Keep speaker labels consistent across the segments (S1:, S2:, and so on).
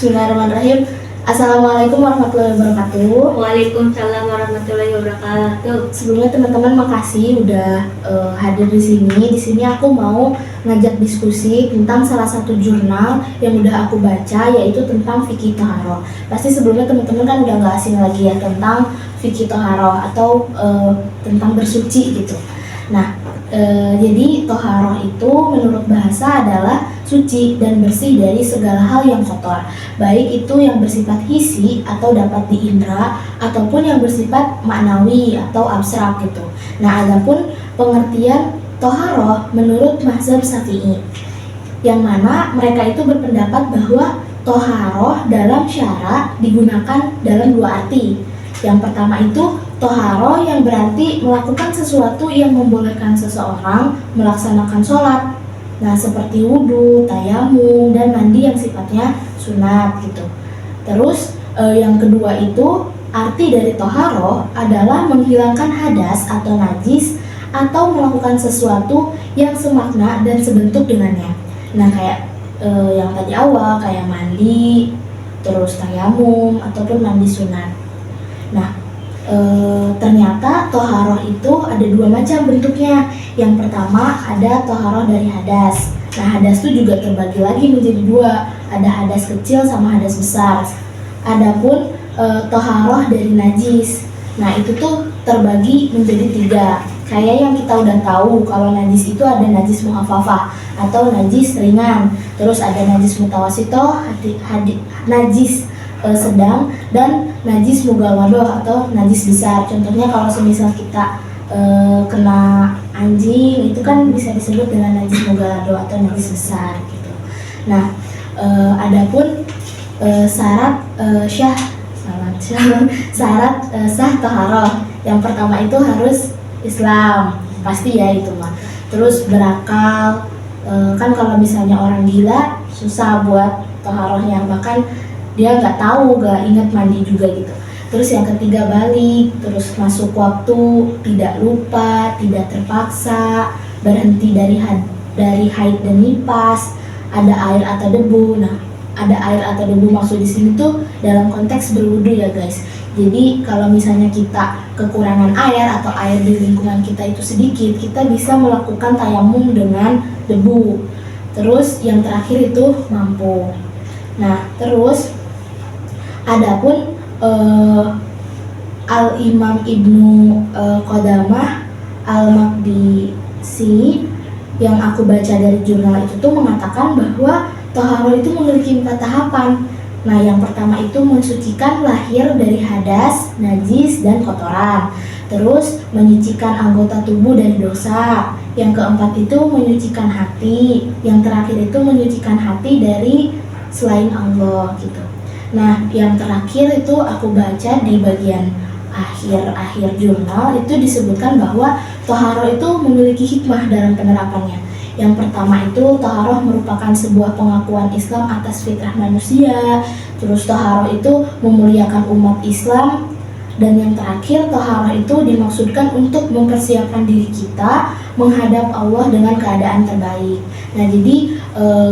S1: Bismillahirrahmanirrahim. Assalamualaikum warahmatullahi wabarakatuh.
S2: Waalaikumsalam warahmatullahi wabarakatuh.
S1: Sebelumnya teman-teman makasih udah hadir di sini. Di sini aku mau ngajak diskusi tentang salah satu jurnal yang udah aku baca, yaitu tentang fikih Toharoh. Pasti sebelumnya teman-teman kan udah nggak asing lagi ya tentang fikih Toharoh atau tentang bersuci gitu. Nah, jadi Toharoh itu menurut bahasa adalah suci dan bersih dari segala hal yang kotor, baik itu yang bersifat hissi atau dapat diindra ataupun yang bersifat maknawi atau abstrak gitu. Nah, adapun pengertian Toharoh menurut mazhab Syafi'i, yang mana mereka itu berpendapat bahwa Toharoh dalam syara digunakan dalam dua arti. Yang pertama itu Toharoh yang berarti melakukan sesuatu yang membolehkan seseorang melaksanakan sholat. Nah, seperti wudhu, tayamum, dan mandi yang sifatnya sunat gitu. Terus yang kedua itu arti dari Toharoh adalah menghilangkan hadas atau najis atau melakukan sesuatu yang semakna dan sebentuk dengannya. Nah, kayak yang tadi awal kayak mandi, terus tayamum ataupun mandi sunat. Nah, ternyata Toharoh itu ada dua macam bentuknya. Yang pertama ada Toharoh dari hadas. Nah, hadas itu juga terbagi lagi menjadi dua, ada hadas kecil sama hadas besar. Adapun Toharoh dari najis, nah itu tuh terbagi menjadi tiga. Kayak yang kita udah tahu kalau najis itu ada najis muhafafah atau najis ringan, terus ada najis mutawasito, najis sedang, dan najis mughalladoh atau najis besar. Contohnya kalau semisal kita kena anjing, itu kan bisa disebut dengan najis mughalladoh atau najis besar gitu. Nah, adapun syarat sah Toharoh, yang pertama itu harus Islam, pasti ya itu mah. Terus berakal, kan kalau misalnya orang gila susah buat Toharohnya, bahkan dia nggak tahu, nggak ingat mandi juga gitu. Terus yang ketiga balik, terus masuk waktu, tidak lupa, tidak terpaksa, berhenti dari haid dan nifas, ada air atau debu. Nah, ada air atau debu maksud di sini tuh dalam konteks berwudu ya guys. Jadi kalau misalnya kita kekurangan air atau air di lingkungan kita itu sedikit, kita bisa melakukan tayamum dengan debu. Terus yang terakhir itu mampu. Nah, terus adapun Al-Imam Ibnu Qodamah Al-Maqdisi yang aku baca dari jurnal itu tuh mengatakan bahwa Toharoh itu memiliki 4 tahapan. Nah, yang pertama itu mensucikan lahir dari hadas, najis, dan kotoran. Terus menyucikan anggota tubuh dari dosa. Yang keempat itu menyucikan hati. Yang terakhir itu menyucikan hati dari selain Allah gitu. Nah, yang terakhir itu aku baca di bagian akhir jurnal itu disebutkan bahwa Toharoh itu memiliki hikmah dalam penerapannya. Yang pertama itu Toharoh merupakan sebuah pengakuan Islam atas fitrah manusia. Terus Toharoh itu memuliakan umat Islam. Dan yang terakhir Toharoh itu dimaksudkan untuk mempersiapkan diri kita menghadap Allah dengan keadaan terbaik. Nah, jadi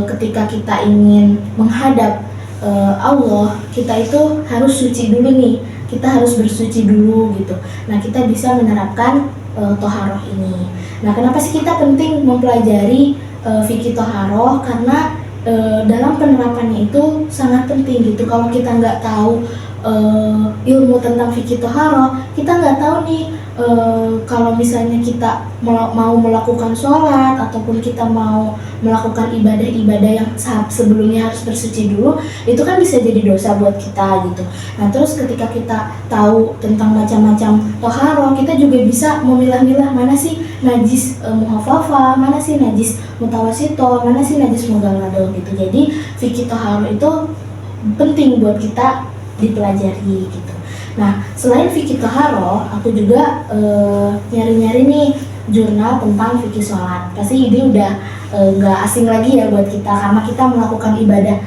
S1: ketika kita ingin menghadap Allah, kita itu harus suci dulu nih, kita harus bersuci dulu gitu. Nah, kita bisa menerapkan Toharoh ini. Nah, kenapa sih kita penting mempelajari fikih Toharoh? Karena dalam penerapannya itu sangat penting gitu. Kalau kita nggak tahu ilmu tentang fikih Toharoh, kita nggak tahu nih kalau misalnya kita mau melakukan sholat ataupun kita mau melakukan ibadah-ibadah yang sebelumnya harus bersuci dulu, itu kan bisa jadi dosa buat kita gitu. Nah, terus ketika kita tahu tentang macam-macam Toharoh, kita juga bisa memilah-milah mana sih najis muhafafah, mana sih najis mutawasito, mana sih najis mughalladoh gitu. Jadi fikih Toharoh itu penting buat kita dipelajari gitu. Nah, selain fikih Toharoh, aku juga nyari-nyari nih jurnal tentang fikih sholat. Pasti ini udah nggak asing lagi ya buat kita, karena kita melakukan ibadah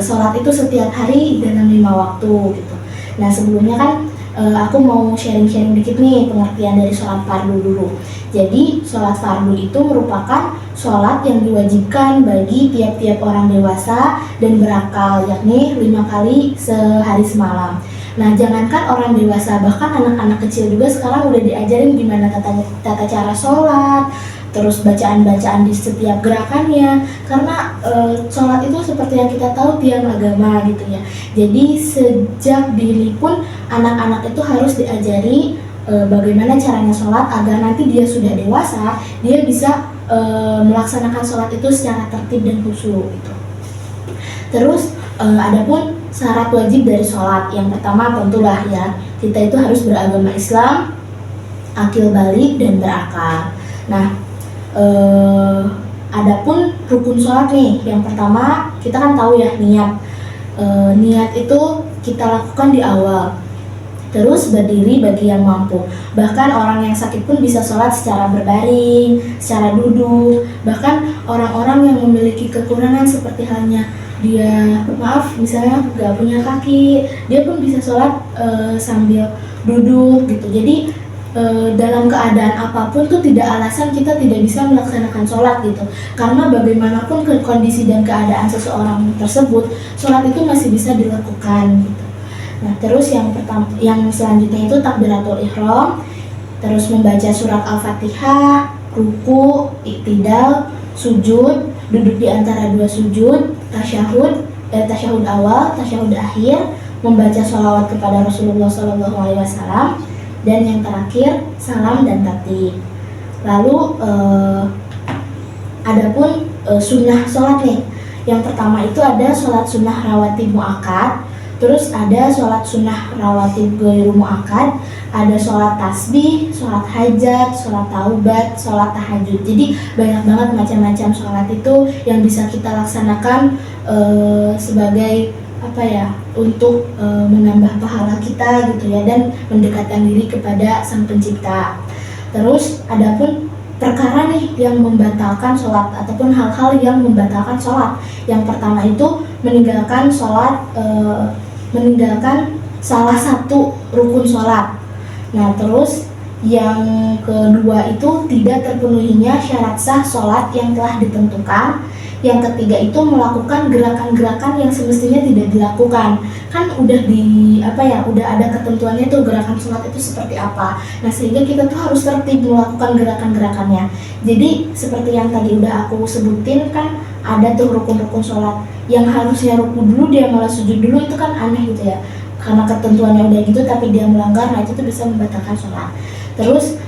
S1: sholat itu setiap hari dalam 5 waktu gitu. Nah, sebelumnya kan aku mau sharing-sharing dikit nih pengertian dari sholat fardu dulu. Jadi sholat fardu itu merupakan sholat yang diwajibkan bagi tiap-tiap orang dewasa dan berakal, yakni 5 kali sehari semalam. Nah, jangankan orang dewasa, bahkan anak-anak kecil juga sekarang udah diajarin gimana tata cara sholat, terus bacaan-bacaan di setiap gerakannya, karena sholat itu seperti yang kita tahu tiang agama gitu ya. Jadi sejak dini pun anak-anak itu harus diajari bagaimana caranya sholat agar nanti dia sudah dewasa, dia bisa melaksanakan sholat itu secara tertib dan khusyuk gitu. Terus adapun syarat wajib dari sholat, yang pertama tentulah ya, kita itu harus beragama Islam, akil balik dan berakal. Nah, adapun rukun sholat nih, yang pertama kita kan tahu ya niat. Niat itu kita lakukan di awal. Terus berdiri bagi yang mampu. Bahkan orang yang sakit pun bisa sholat secara berbaring, secara duduk. Bahkan orang-orang yang memiliki kekurangan seperti halnya dia, misalnya gak punya kaki, dia pun bisa sholat sambil duduk gitu. Jadi dalam keadaan apapun tuh tidak alasan kita tidak bisa melaksanakan sholat gitu. Karena bagaimanapun kondisi dan keadaan seseorang tersebut, sholat itu masih bisa dilakukan gitu. Nah, terus yang selanjutnya itu takbiratul ihram, terus membaca surat Al-Fatihah, ruku, iktidal, sujud, duduk di antara dua sujud, tasyahud awal, tasyahud akhir, membaca sholawat kepada Rasulullah SAW, dan yang terakhir salam dan tatib. Lalu adapun sunnah sholat nih, yang pertama itu ada sholat sunnah rawatib muakkad, terus ada sholat sunnah rawatib ghairu muakkad, ada sholat tasbih, sholat hajat, sholat taubat, sholat tahajud. Jadi banyak banget macam-macam sholat itu yang bisa kita laksanakan sebagai untuk menambah pahala kita gitu ya, dan mendekatkan diri kepada Sang Pencipta. Terus adapun perkara nih yang membatalkan sholat ataupun hal-hal yang membatalkan sholat. Yang pertama itu meninggalkan sholat, meninggalkan salah satu rukun sholat. Nah, terus yang kedua itu tidak terpenuhinya syarat sah sholat yang telah ditentukan. Yang ketiga itu melakukan gerakan-gerakan yang semestinya tidak dilakukan. Kan udah udah ada ketentuannya tuh gerakan sholat itu seperti apa. Nah, sehingga kita tuh harus tertib melakukan gerakan-gerakannya. Jadi seperti yang tadi udah aku sebutin kan, ada tuh rukun-rukun sholat yang harusnya rukun dulu dia malah sujud dulu, itu kan aneh gitu ya. Karena ketentuannya udah gitu tapi dia melanggar, nah itu tuh bisa membatalkan sholat. Terus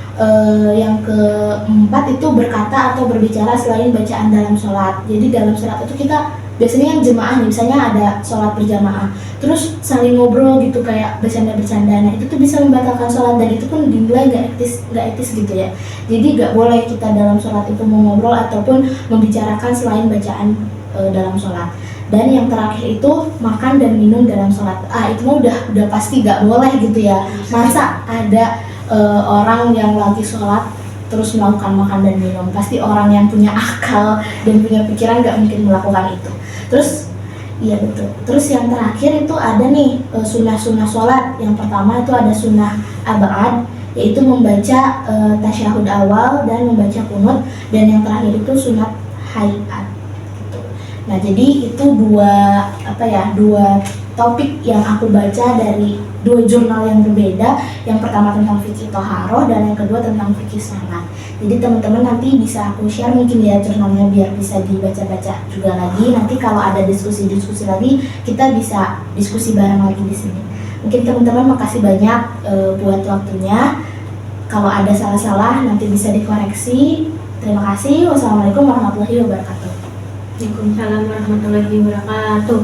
S1: yang keempat itu berkata atau berbicara selain bacaan dalam sholat. Jadi dalam sholat itu kita biasanya yang jemaah nih, misalnya ada sholat berjamaah, terus saling ngobrol gitu kayak bercanda-bercanda, nah itu tuh bisa membatalkan sholat, dan itu pun dinilai gak etis gitu ya. Jadi gak boleh kita dalam sholat itu mau ngobrol ataupun membicarakan selain bacaan dalam sholat. Dan yang terakhir itu makan dan minum dalam sholat. Itu mah udah pasti gak boleh gitu ya. Masa ada orang yang lagi sholat terus melakukan makan dan minum? Pasti orang yang punya akal dan punya pikiran gak mungkin melakukan itu. Terus iya betul. Terus yang terakhir itu ada nih sunnah-sunnah sholat. Yang pertama itu ada sunnah abad, yaitu membaca tasyahud awal dan membaca qunut. Dan yang terakhir itu sunat hayat. Nah, jadi itu dua topik yang aku baca dari dua jurnal yang berbeda. Yang pertama tentang fikih toharoh dan yang kedua tentang fikih salat. Jadi teman-teman nanti bisa aku share mungkin ya jurnalnya biar bisa dibaca-baca juga lagi. Nanti kalau ada diskusi-diskusi lagi kita bisa diskusi bareng lagi di sini. Mungkin teman-teman makasih banyak buat waktunya. Kalau ada salah-salah nanti bisa dikoreksi. Terima kasih. Wassalamualaikum warahmatullahi wabarakatuh.
S2: Waalaikumsalam warahmatullahi wabarakatuh.